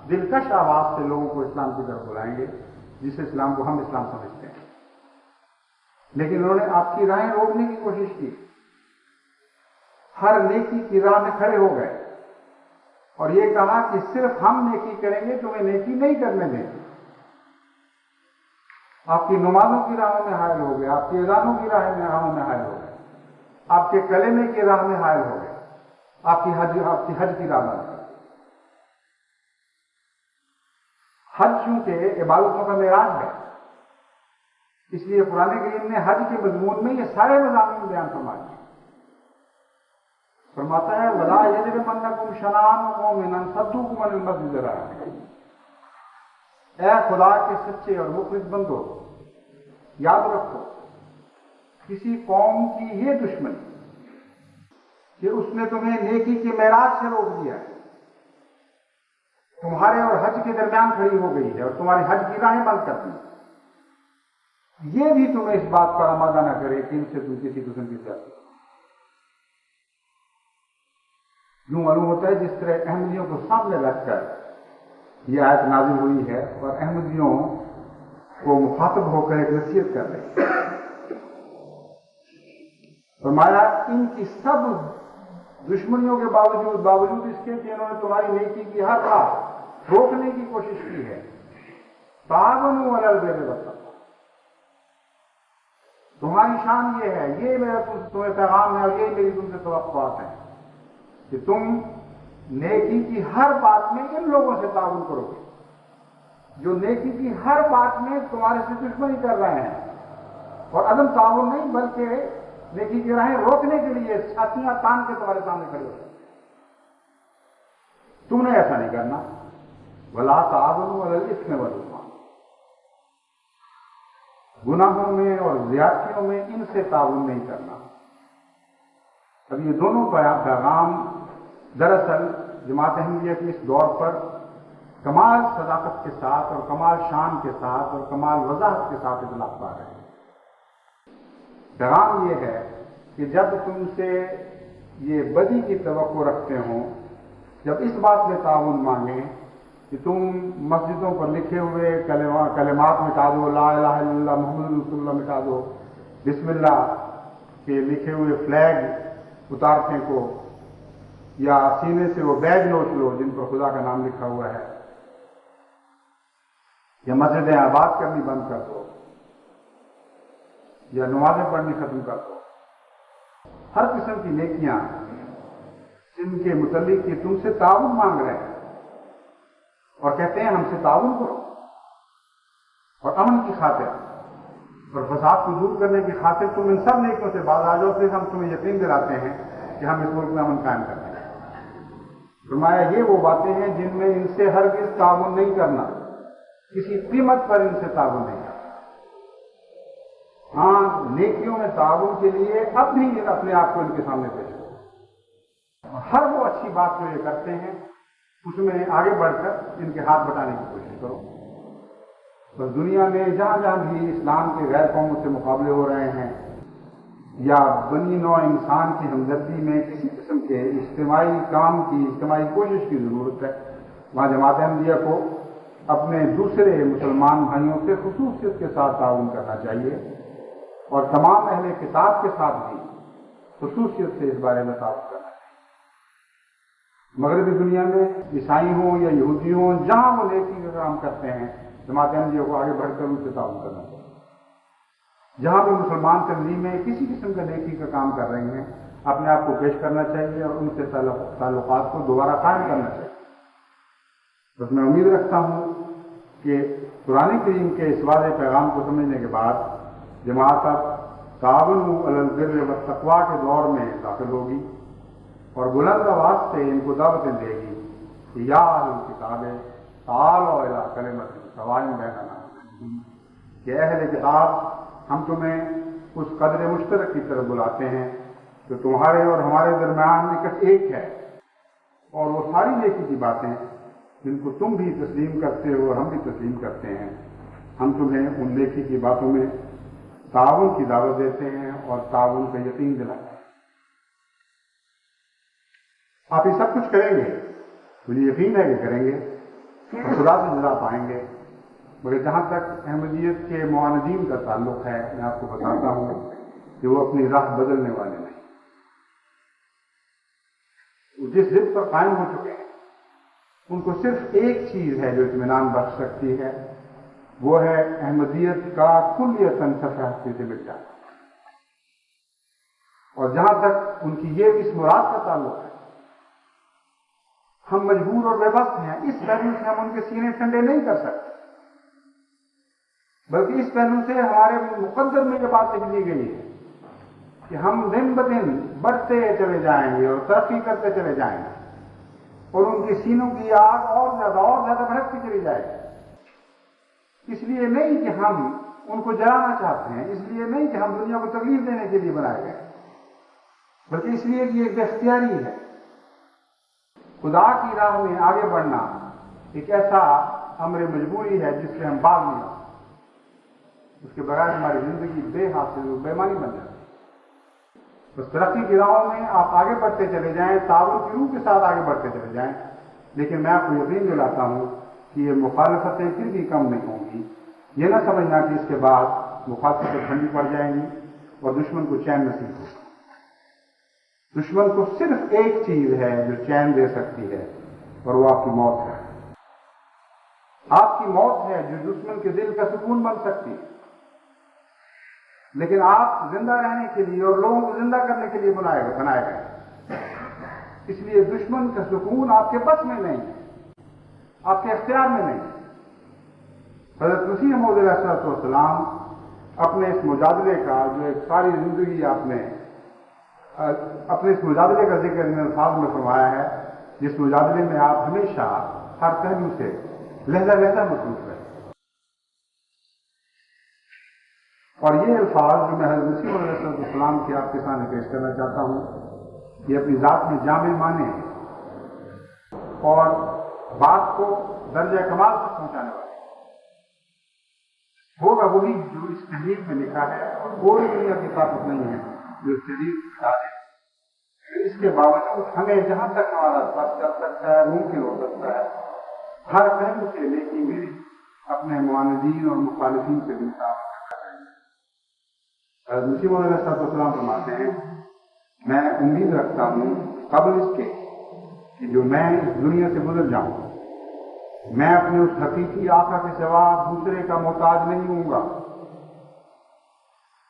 دلکش آواز سے لوگوں کو اسلام کی طرف بلائیں گے، جس اسلام کو ہم اسلام سمجھتے ہیں۔ لیکن انہوں نے آپ کی راہیں روکنے کی کوشش کی، ہر نیکی کی راہ میں کھڑے ہو گئے اور یہ کہا کہ صرف ہم نیکی کریں گے، تمہیں نیکی نہیں کرنے دیں گے۔ آپ کی نمازوں کی راہوں میں حائل ہو گئے، آپ کی اذانوں کی راہوں میں حائل ہو گئے، آپ کے کلمے کی راہ میں حائل ہو گئے، آپ کی حج کی راہ بن گئی۔ حج چونکہ عبادتوں کا معراج ہے، اس لیے قرآن کریم نے حج کے مضمون میں یہ سارے مضامین بیان فرما دیے. فرماتا ہے وَلَا يَجْرِمَنَّكُمْ شَنَآنُ قَوْمٍ أَن صَدُّوكُمْ عَنِ الْمَسْجِدِ الْحَرَامِ. اے خدا کے سچے اور مخلص بندو، یاد رکھو کسی قوم کی یہ دشمنی کہ اس نے تمہیں نیکی کے معراج سے روک دیا ہے، تمہارے اور حج کے درمیان کھڑی ہو گئی ہے اور تمہاری حج کی راہیں بند کر دی، یہ بھی تمہیں اس بات پر آمادہ نہ کرے کہ ان سے تم کسی قسم کی زیادتی. یوں معلوم ہوتا ہے جس طرح احمدیوں کو سامنے رکھ کر یہ آیت نازل ہوئی ہے اور احمدیوں کو مخاطب ہو کر ایک نصیحت کر رہی ہے. فرمایا ان کی سب دشمنیوں کے باوجود اس کے کہ انہوں نے تمہاری نیکی کی ہر بات روکنے کی کوشش کی ہے، تعاونوا علی البر والتقوی. تمہاری شان یہ ہے، یہ میرا تمہیں پیغام ہے اور یہ میری تم سے توقعات ہیں کہ تم نیکی کی ہر بات میں ان لوگوں سے تعاون کرو گے جو نیکی کی ہر بات میں تمہارے سے دشمنی کر رہے ہیں، اور عدم تعاون نہیں بلکہ نیکی کی راہیں روکنے کے لیے چھاتیاں تان کے تمہارے سامنے کھڑے ہو جائیں. تم نے ایسا نہیں کرنا. وَلَا تَعَاوَنُوا عَلَى الْإِثْمِ وَالْعُدْوَانِ. گناہوں میں اور زیادتیوں میں ان سے تعاون نہیں کرنا. اب یہ دونوں پیغام دراصل جماعت احمدیہ کے اس دور پر کمال صداقت کے ساتھ اور کمال شان کے ساتھ اور کمال وضاحت کے ساتھ اطلاق پا رہے ہیں. پیغام یہ ہے کہ جب تم سے یہ بدی کی توقع رکھتے ہوں، جب اس بات میں تعاون مانگیں کہ تم مسجدوں پر لکھے ہوئے کلمات مٹا دو، لا الہ الا اللہ محمد رسول اللہ مٹا دو، بسم اللہ کے لکھے ہوئے فلیگ اتار پھینکو، یا سینے سے وہ بیج نوچ لو جن پر خدا کا نام لکھا ہوا ہے، یا مسجدیں آباد کرنی بند کر دو، یا نمازیں پڑھنی ختم کر دو. ہر قسم کی نیکیاں جن کے متعلق یہ تم سے تعاون مانگ رہے ہیں اور کہتے ہیں ہم سے تعاون کرو، اور امن کی خاطر اور فساد کو دور کرنے کی خاطر تم ان سب نیکیوں سے باز آ جاؤ، پھر ہم تمہیں یقین دلاتے ہیں کہ ہم اس ملک میں امن قائم کرتے ہیں. فرمایا یہ وہ باتیں ہیں جن میں ان سے ہرگز تعاون نہیں کرنا، کسی قیمت پر ان سے تعاون نہیں کرنا. ہاں نیکیوں میں تعاون کے لیے اب بھی اپنے آپ کو ان کے سامنے پیش کرو. ہر وہ اچھی بات جو یہ کرتے ہیں اس میں آگے بڑھ کر ان کے ہاتھ بٹانے کی کوشش کرو. بس دنیا میں جہاں جہاں بھی اسلام کے غیر قوموں سے مقابلے ہو رہے ہیں یا بنی نوع انسان کی ہمدردی میں کسی قسم کے اجتماعی کام کی، اجتماعی کوشش کی ضرورت ہے، وہاں جماعت احمدیہ کو اپنے دوسرے مسلمان بھائیوں سے خصوصیت کے ساتھ تعاون کرنا چاہیے، اور تمام اہل کتاب کے ساتھ بھی خصوصیت سے اس بارے میں تعاون کرنا چاہیے. مغربی دنیا میں عیسائی ہوں یا یہودی ہوں، جہاں وہ نیکی کا کام کرتے ہیں جماعت احمدیہ کو آگے بڑھ کر ان سے تعاون کرنا چاہیے. جہاں بھی مسلمان تنظیمیں کسی قسم کا نیکی کا کام کر رہی ہیں اپنے آپ کو پیش کرنا چاہیے اور ان سے تعلقات کو دوبارہ قائم کرنا چاہیے. بس میں امید رکھتا ہوں کہ قرآن کریم کے اس واضح پیغام کو سمجھنے کے بعد جماعت اب تعاون علی البر والتقوی کے دور میں داخل ہوگی اور بلند آواز سے ان کو دعوتیں دے گی کہ یا اہل الکتاب تعالوا الی کلمۃ سواء بیننا، کہ اہل کتاب ہم تمہیں اس قدر مشترک کی طرف بلاتے ہیں جو تمہارے اور ہمارے درمیان ایک ہے، اور وہ ساری نیکی کی باتیں جن کو تم بھی تسلیم کرتے ہو اور ہم بھی تسلیم کرتے ہیں، ہم تمہیں ان نیکی کی باتوں میں تعاون کی دعوت دیتے ہیں اور تعاون کا یقین دلاتے ہیں. آپ یہ سب کچھ کریں گے، مجھے یقین ہے کہ کریں گے اور خدا سے جزا پائیں گے. مگر جہاں تک احمدیت کے معاندین کا تعلق ہے، میں آپ کو بتاتا ہوں کہ وہ اپنی راہ بدلنے والے نہیں. وہ جس ضد پر قائم ہو چکے ہیں ان کو صرف ایک چیز ہے جو اطمینان بخش سکتی ہے، وہ ہے احمدیت کا کلیتاً صفحہ ہستی سے مٹ جانا. اور جہاں تک ان کی یہ اس مراد کا تعلق ہے، ہم مجبور اور بے بس ہیں، اس پہلو سے ہم ان کے سینے ٹھنڈے نہیں کر سکتے. بلکہ اس پہلو سے ہمارے مقدر میں یہ بات لکھ دی گئی ہے کہ ہم دن بدن بڑھتے چلے جائیں گے اور ترقی کرتے چلے جائیں گے، اور ان کے سینوں کی آگ اور زیادہ بھڑکتی چلی جائے گی۔ اس لیے نہیں کہ ہم ان کو جلانا چاہتے ہیں، اس لیے نہیں کہ ہم دنیا کو تکلیف دینے کے لیے بنائے گئے، بلکہ اس لیے کہ یہ ایک اختیاری ہے۔ خدا کی راہ میں آگے بڑھنا ایک ایسا امر مجبوری ہے جس سے ہم باز نہیں آ سکتے، اس کے بغیر ہماری زندگی بے حاصل بے معنی بن جاتی ہے۔ بس ترقی کی راہوں میں آپ آگے بڑھتے چلے جائیں، تعاون کی روح کے ساتھ آگے بڑھتے چلے جائیں، لیکن میں آپ کو یقین دلاتا ہوں کہ یہ مخالفتیں پھر بھی کم نہیں ہوں گی۔ یہ نہ سمجھنا کہ اس کے بعد مخالفتیں ٹھنڈی پڑ جائیں گی اور دشمن کو چین نصیب ہوگا۔ دشمن کو صرف ایک چیز ہے جو چین دے سکتی ہے، اور وہ آپ کی موت ہے۔ آپ کی موت ہے جو دشمن کے دل کا سکون بن سکتی ہے، لیکن آپ زندہ رہنے کے لیے اور لوگوں کو زندہ کرنے کے لیے بنائے گئے، اس لیے دشمن کا سکون آپ کے بس میں نہیں ہے، آپ کے اختیار میں نہیں ہے۔ حضرت مسیح موعود علیہ السلام اپنے اس مجادلے کا جو ایک ساری زندگی آپ نے اپنے اس مجادلے کا ذکر ان الفاظ میں فرمایا ہے، جس مجادلے میں آپ ہمیشہ ہر پہلو سے لہجہ مصروف رہے۔ اور یہ الفاظ جو میں حضرت مسیح موعود علیہ السلام کے آپ کے سامنے پیش کرنا چاہتا ہوں، یہ اپنی ذات میں جامع معنی ہیں اور بات کو درجہ کمال تک پہنچانے والے ہوگا وہی جو اس تحریر میں لکھا ہے، اور کوئی دنیا کی طاقت نہیں ہے جو اس تحریر کو ہٹا دے۔ اس کے باوجود ہمیں جہاں تک ہمارا بس کر سکتا ہے، ممکن ہو سکتا ہے، ہر پہلو سے نیکی میری اپنے معاندین اور مخالفین سے بھی تعاون کرنا چاہیے۔ حضرت مسیح موعود علیہ السلام فرماتے ہیں، میں امید رکھتا ہوں قبل اس کے کہ جو میں اس دنیا سے گزر جاؤں، میں اپنے اس حقیقی آقا کے سوا دوسرے کا محتاج نہیں ہوں گا،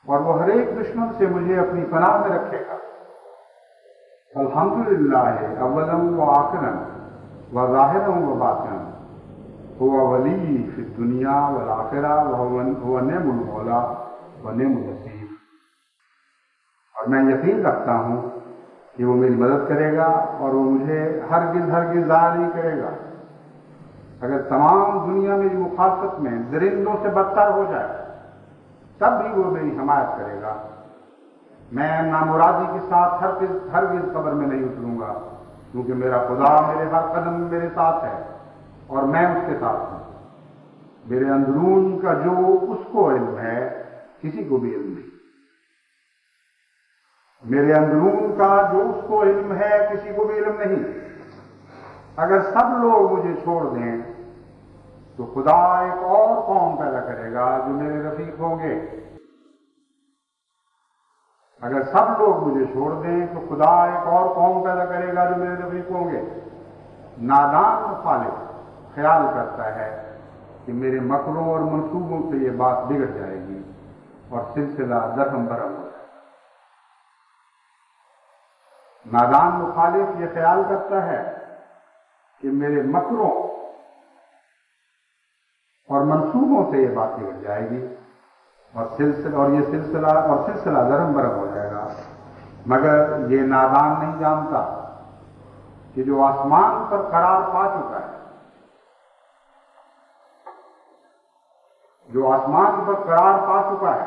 اور وہ ہر ایک دشمن سے مجھے اپنی پناہ میں رکھے گا۔ الحمدللہ اولم و آخرا و ظاہرا و باطنا هو ولی فی الدنیا والآخرہ وهو نعم المولا و نعم النصیر۔ اور میں یقین رکھتا ہوں کہ وہ میری مدد کرے گا اور وہ مجھے ہرگز ضائع نہیں کرے گا۔ اگر تمام دنیا میری مخالفت میں درندوں سے بدتر ہو جائے تب بھی وہ میری حمایت کرے گا۔ میں نامرادی کے ساتھ ہرگز قبر میں نہیں اتروں گا، کیونکہ میرا خدا میرے ہر قدم میرے ساتھ ہے اور میں اس کے ساتھ ہوں۔ میرے اندرون کا جو اس کو علم ہے کسی کو بھی علم نہیں، میرے اندرون کا جو اس کو علم ہے کسی کو بھی علم نہیں۔ اگر سب لوگ مجھے چھوڑ دیں تو خدا ایک اور قوم پیدا کرے گا جو میرے رفیق ہوں گے۔ اگر سب لوگ مجھے چھوڑ دیں تو خدا ایک اور قوم پیدا کرے گا جو میرے رفیق ہوں گے۔ نادان مخالف خیال کرتا ہے کہ میرے مکروں اور منصوبوں سے یہ بات بگڑ جائے گی اور سلسلہ درہم برہم ہو جائے گا۔ نادان مخالف یہ خیال کرتا ہے کہ میرے مکروں اور منصوبوں سے یہ بات بگڑ جائے گی اور سلسلہ درہم برہم ہو جائے گا، مگر یہ نادان نہیں جانتا کہ جو آسمان پر قرار پا چکا ہے، جو آسمان پر قرار پا چکا ہے،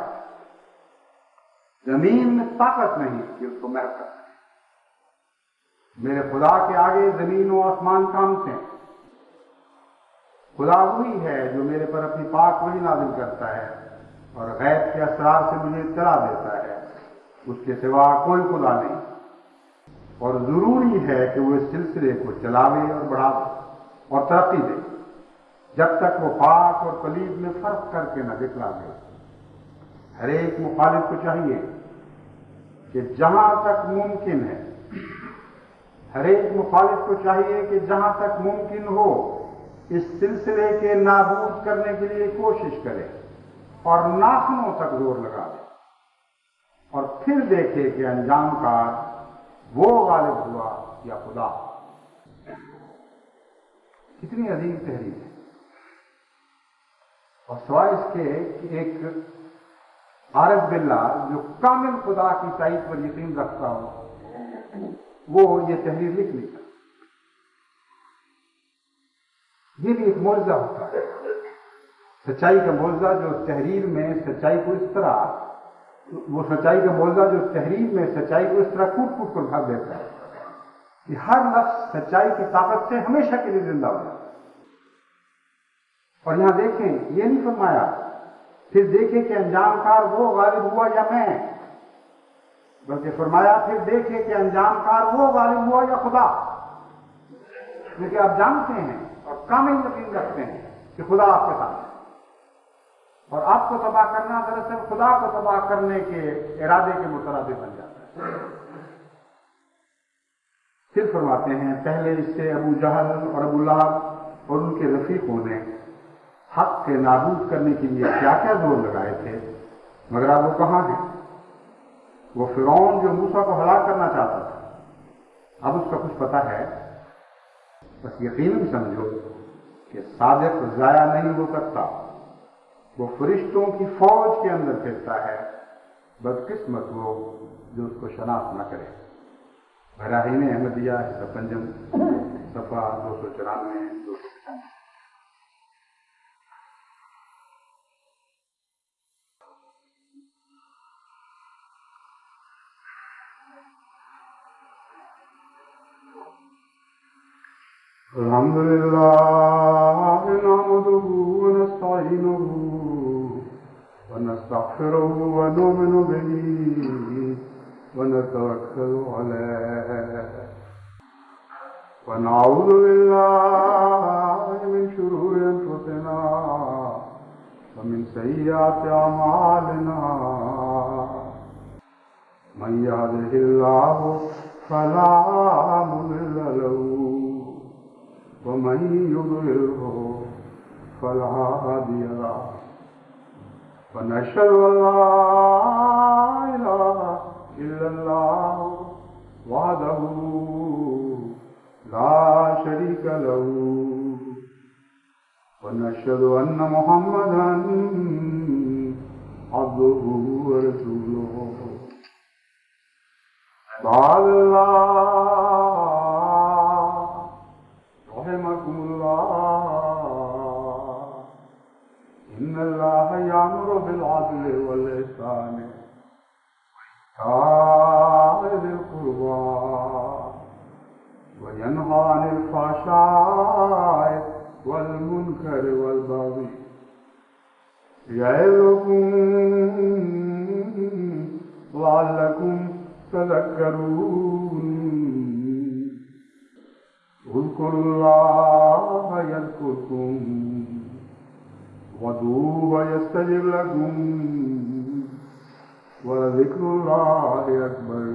زمین میں طاقت نہیں کہ اس کو محو کر سکے۔ میرے خدا کے آگے زمین و آسمان کامتے ہیں۔ خدا وہی ہے جو میرے پر اپنی پاک وحی نازل کرتا ہے اور غیب کے اسرار سے مجھے اطلاع دیتا ہے، اس کے سوا کوئی خدا نہیں، اور ضروری ہے کہ وہ اس سلسلے کو چلاوے اور بڑھاوے اور ترقی دے جب تک وہ پاک اور پلید میں فرق کر کے نہ دکھلا دے۔ ہر ایک مخالف کو چاہیے کہ جہاں تک ممکن ہے، ہر ایک مخالف کو چاہیے کہ جہاں تک ممکن ہو اس سلسلے کے نابود کرنے کے لیے کوشش کرے اور ناخنوں تک زور لگا دے، اور پھر دیکھے کہ انجام کار وہ غالب ہوا یا خدا۔ کتنی عظیم تحریر ہے، اور سوائے اس کے کہ ایک عارف باللہ جو کامل خدا کی تائید پر یقین رکھتا ہو وہ یہ تحریر لکھ نہیں سکتا. یہ بھی ایک معجزہ ہوتا ہے، سچائی کا معجزہ جو تحریر میں سچائی کو اس طرح، وہ سچائی کا معجزہ جو تحریر میں سچائی کو اس طرح کوٹ کوٹ کر بھر دیتا ہے کہ ہر لفظ سچائی کی طاقت سے ہمیشہ کے لیے زندہ ہو جاتا ہے. اور یہاں دیکھیں یہ نہیں فرمایا پھر دیکھیں کہ انجام کار وہ غالب ہوا یا میں، بلکہ فرمایا پھر دیکھیں کہ انجام کار وہ غالب ہوا یا خدا. کیونکہ آپ جانتے ہیں اور کامل یقین رکھتے ہیں کہ خدا آپ کے ساتھ ہے، اور آپ کو تباہ کرنا دراصل خدا کو تباہ کرنے کے ارادے کے مترادف بن جاتا ہے. پھر فرماتے ہیں پہلے اس سے ابو جہل اور ابو لہب اور ان کے رفیقوں نے حق کے نابود کرنے کے لیے کیا کیا زور لگائے تھے، مگر اب وہ کہاں ہیں؟ وہ فرعون جو موسیٰ کو ہلاک کرنا چاہتا تھا، اب اس کا کچھ پتہ ہے؟ بس یقیناً سمجھو کہ صادق ضائع نہیں ہو سکتا. وہ فرشتوں کی فوج کے اندر پھرتا ہے، بدقسمت وہ جو اس کو شناخت نہ کرے. براہین احمدیہ حصہ پنجم صفحہ 294 295. الحمد لله نحمده ونستعينه ونستغفره ونؤمن به ونتوكل عليه ونعوذ بالله من شرور أنفسنا ومن سيئات أعمالنا من يهده الله فلا مضل له ومن يضلله فلا هادي له ونشهد أن لا إله إلا الله وحده لا شريك له ونشهد أن محمدا عبده ورسوله. قال الله رحمكم الله إن الله يأمر بالعدل والإحسان وإيتاء ذي القربى وينهى عن الفحشاء والمنكر والبغي يعظكم لعلكم تذكرون. اذكروا الله يذكركم وادعوه يستجب لكم ولذكر الله أكبر.